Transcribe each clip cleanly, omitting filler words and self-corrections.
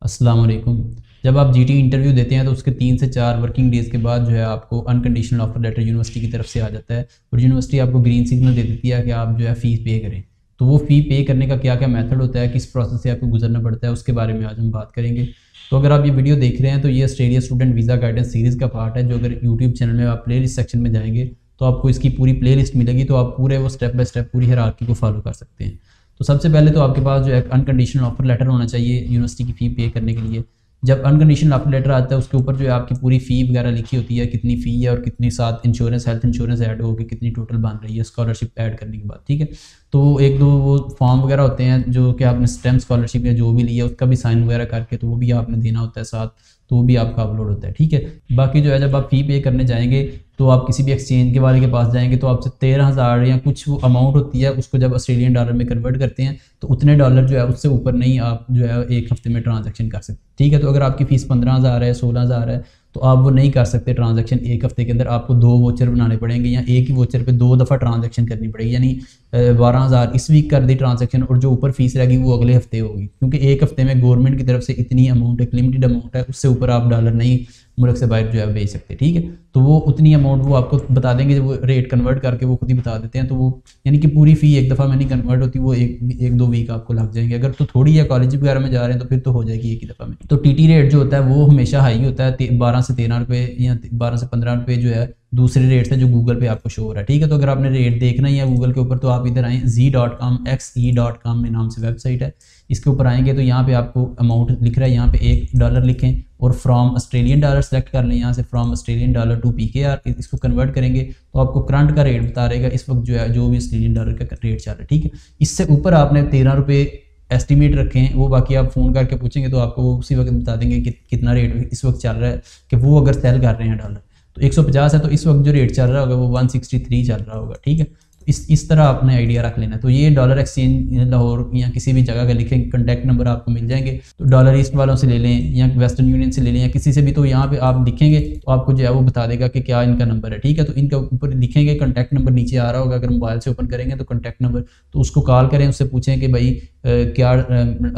अस्सलाम वालेकुम। जब आप जीटी इंटरव्यू देते हैं तो उसके 3 से 4 वर्किंग डेज़ के बाद जो है आपको अनकंडीशनल ऑफर लेटर यूनिवर्सिटी की तरफ से आ जाता है और यूनिवर्सिटी आपको ग्रीन सिग्नल दे देती है कि आप जो है फ़ीस पे करें। तो वो फ़ी पे करने का क्या क्या मेथड होता है, किस प्रोसेस से आपको गुजरना पड़ता है, उसके बारे में आज हम बात करेंगे। तो अगर आप ये वीडियो देख रहे हैं तो ये Australia student visa guidance series का पार्ट है, जो अगर यूट्यूब चैनल में आप प्ले लिस्ट सेक्शन में जाएंगे तो आपको इसकी पूरी प्ले लिस्ट मिलेगी। तो आप पूरे वो स्टेप बाय स्टेप पूरी हायरार्की को फॉलो कर सकते हैं। तो सबसे पहले तो आपके पास जो है अनकंडीशनल ऑफर लेटर होना चाहिए यूनिवर्सिटी की फ़ी पे करने के लिए। जब अनकंडीशनल ऑफर लेटर आता है उसके ऊपर जो है आपकी पूरी फ़ी वगैरह लिखी होती है, कितनी फ़ी है और कितनी साथ इंश्योरेंस हेल्थ इंश्योरेंस ऐड होगी, कितनी टोटल बन रही है स्कॉलरशिप ऐड करने के बाद। ठीक है, तो एक दो वो फॉर्म वगैरह होते हैं जो कि आपने स्टेम स्कॉलरशिप या जो भी लिया उसका भी साइन वगैरह करके तो वो भी आपने देना होता है साथ, तो वो भी आपका अपलोड होता है। ठीक है, बाकी जो है जब आप फ़ी पे करने जाएंगे तो आप किसी भी एक्सचेंज के वाले के पास जाएंगे तो आपसे 13,000 या कुछ वो अमाउंट होती है, उसको जब ऑस्ट्रेलियन डॉलर में कन्वर्ट करते हैं तो उतने डॉलर जो है उससे ऊपर नहीं आप जो है एक हफ्ते में ट्रांजैक्शन कर सकते। ठीक है, तो अगर आपकी फ़ीस 15,000 है, 16,000 है तो आप वो नहीं कर सकते ट्रांजैक्शन एक हफ्ते के अंदर। आपको 2 वोचर बनाने पड़ेंगे या एक ही वोचर पे 2 दफ़ा ट्रांजैक्शन करनी पड़ेगी। यानी 12,000 इस वीक कर दी ट्रांजैक्शन और जो ऊपर फीस रहेगी वो अगले हफ्ते होगी, क्योंकि एक हफ्ते में गवर्नमेंट की तरफ से इतनी अमाउंट एक लिमिटेड अमाउंट है, उससे ऊपर आप डॉलर नहीं मुल्क से बाहर जो है भेज सकते। ठीक है, तो वो उतनी अमाउंट वो आपको बता देंगे, जब वो रेट कन्वर्ट करके वो खुद ही बता देते हैं। तो वो यानी कि पूरी फ़ी एक दफ़ा में नहीं कन्वर्ट होती, वो एक दो वीक आपको लग जाएंगे। अगर तो थोड़ी है कॉलेज वगैरह में जा रहे हैं तो फिर तो हो जाएगी एक ही दफ़ा में। तो टीटी रेट जो होता है वो हमेशा हाई होता है, 12 से 13 रुपये या 12 से 15 रुपये जो है दूसरे रेट से जो गूगल पे आपको शो हो रहा है। ठीक है, तो अगर आपने रेट देखना ही है गूगल के ऊपर तो आप इधर आएँ, z.com xe.com में नाम से वेबसाइट है, इसके ऊपर आएंगे तो यहाँ पे आपको अमाउंट लिख रहा है, यहाँ पे $1 लिखें और फ्रॉम ऑस्ट्रेलियन डॉलर सेलेक्ट कर लें। यहाँ से from Australian dollar to PKR इसको कन्वर्ट करेंगे तो आपको करंट का रेट बता रहेगा इस वक्त जो है, जो भी ऑस्ट्रेलियन डॉलर का रेट चल रहा है। ठीक है, इससे ऊपर आपने 13 रुपये एस्टिमेट रखे हैं, वो बाकी आप फ़ोन करके पूछेंगे तो आपको उसी वक्त बता देंगे कि कितना रेट इस वक्त चल रहा है, कि वो अगर सेल कर रहे हैं डॉलर तो 150 है तो इस वक्त जो रेट चल रहा होगा वो 163 चल रहा होगा। ठीक है, तो इस तरह आपने आइडिया रख लेना। तो ये डॉलर एक्सचेंज लाहौर या किसी भी जगह का लिखें, कॉन्टैक्ट नंबर आपको मिल जाएंगे। तो डॉलर ईस्ट वालों से ले लें या वेस्टर्न यूनियन से ले लें या किसी से भी, तो यहाँ पे आप लिखेंगे तो आपको जो है वो बता देगा कि क्या इनका नंबर है। ठीक है, तो इनका ऊपर लिखेंगे, कॉन्टैक्ट नंबर नीचे आ रहा होगा, अगर मोबाइल से ओपन करेंगे तो कॉन्टैक्ट नंबर, तो उसको कॉल करें, उससे पूछें कि भाई क्या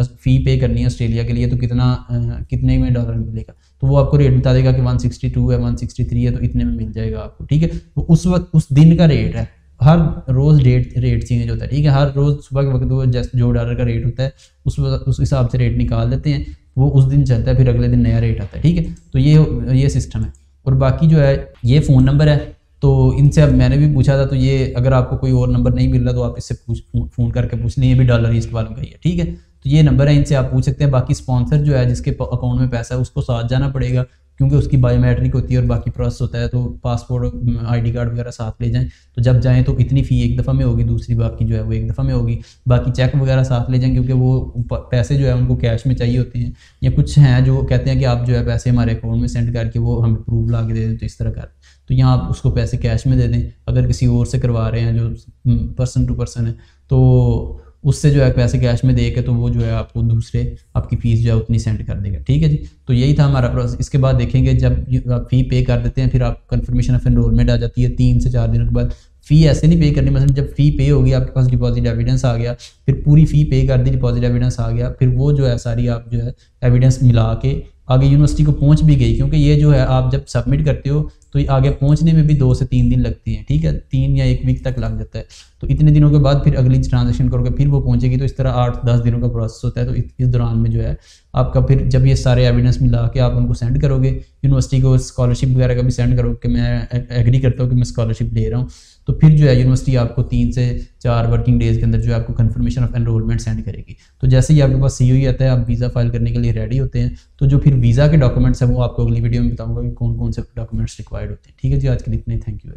फ़ी पे करनी है ऑस्ट्रेलिया के लिए, तो कितने में डॉलर मिलेगा। तो वो आपको रेट बता देगा कि 162 है, 163 है, तो इतने में मिल जाएगा आपको। ठीक है, वो उस वक्त उस दिन का रेट है, हर रोज़ रेट चेंज होता है। ठीक है, हर रोज़ सुबह के वक्त वो जो डॉलर का रेट होता है उस हिसाब से रेट निकाल देते हैं, वो उस दिन चलता है, फिर अगले दिन नया रेट आता है। ठीक है, तो ये सिस्टम है। और बाकी जो है ये फ़ोन नंबर है, तो इनसे अब मैंने भी पूछा था, तो ये अगर आपको कोई और नंबर नहीं मिल रहा तो आप इससे फ़ोन करके पूछ लें, ये भी डॉलर ईस्ट वालों का ही है। ठीक है, तो ये नंबर है, इनसे आप पूछ सकते हैं। बाकी स्पॉन्सर जो है जिसके अकाउंट में पैसा है उसको साथ जाना पड़ेगा, क्योंकि उसकी बायोमेट्रिक होती है और बाकी प्रोसेस होता है, तो पासपोर्ट ID कार्ड वगैरह साथ ले जाएं। तो जब जाएं तो इतनी फ़ी एक दफ़ा में होगी, दूसरी बाकी जो है वो एक दफ़ा में होगी। बाकी चेक वगैरह साथ ले जाएं, क्योंकि वो पैसे जो है उनको कैश में चाहिए होते हैं, या कुछ हैं जो कहते हैं कि आप जो है पैसे हमारे अकाउंट में सेंड करके वो हमें प्रूफ ला के दे दें, तो इस तरह कर, तो यहाँ आप उसको पैसे कैश में दे दें। अगर किसी और से करवा रहे हैं जो पर्सन टू पर्सन है तो उससे जो है पैसे कैश में दे के तो वो जो है आपको दूसरे आपकी फ़ीस जो है उतनी सेंड कर देगा। ठीक है जी, तो यही था हमारा प्रोसेस। इसके बाद देखेंगे जब आप फ़ी पे कर देते हैं फिर आप कन्फर्मेशन ऑफ एनरोलमेंट आ जाती है 3 से 4 दिनों के बाद। फ़ी ऐसे नहीं पे करनी, मतलब जब फ़ी पे होगी आपके पास डिपॉजिट एविडेंस आ गया, फिर पूरी फ़ी पे कर दी, डिपॉजिट एविडेंस आ गया, फिर वो जो है सारी आप जो है एविडेंस मिला के आगे यूनिवर्सिटी को पहुंच भी गई, क्योंकि ये जो है आप जब सबमिट करते हो तो ये आगे पहुंचने में भी 2 से 3 दिन लगती हैं। ठीक है, 3 या 1 वीक तक लग जाता है। तो इतने दिनों के बाद फिर अगली ट्रांजेक्शन करोगे फिर वो पहुंचेगी, तो इस तरह 8-10 दिनों का प्रोसेस होता है। तो इस दौरान में जो है आपका फिर जब ये सारे एविडेंस मिला के आप उनको सेंड करोगे यूनिवर्सिटी को, स्कॉलरशिप वगैरह का भी सेंड करोगे कि मैं एग्री करता हूँ कि मैं स्कॉलरशिप ले रहा हूँ, तो फिर जो है यूनिवर्सिटी आपको 3 से 4 वर्किंग डेज़ के अंदर जो है आपको कन्फर्मेशन ऑफ एनरोलमेंट सेंड करेगी। तो जैसे ही आपके पास COE आता है, आप वीज़ा फाइल करने के लिए रेडी होते हैं। तो जो फिर वीज़ा के डॉक्यूमेंट्स हैं वो आपको अगली वीडियो में बताऊंगा कि कौन कौन से डॉक्यूमेंट्स रिक्वायर्ड होते हैं। ठीक है जी, आज के लिए इतने, थैंक यू।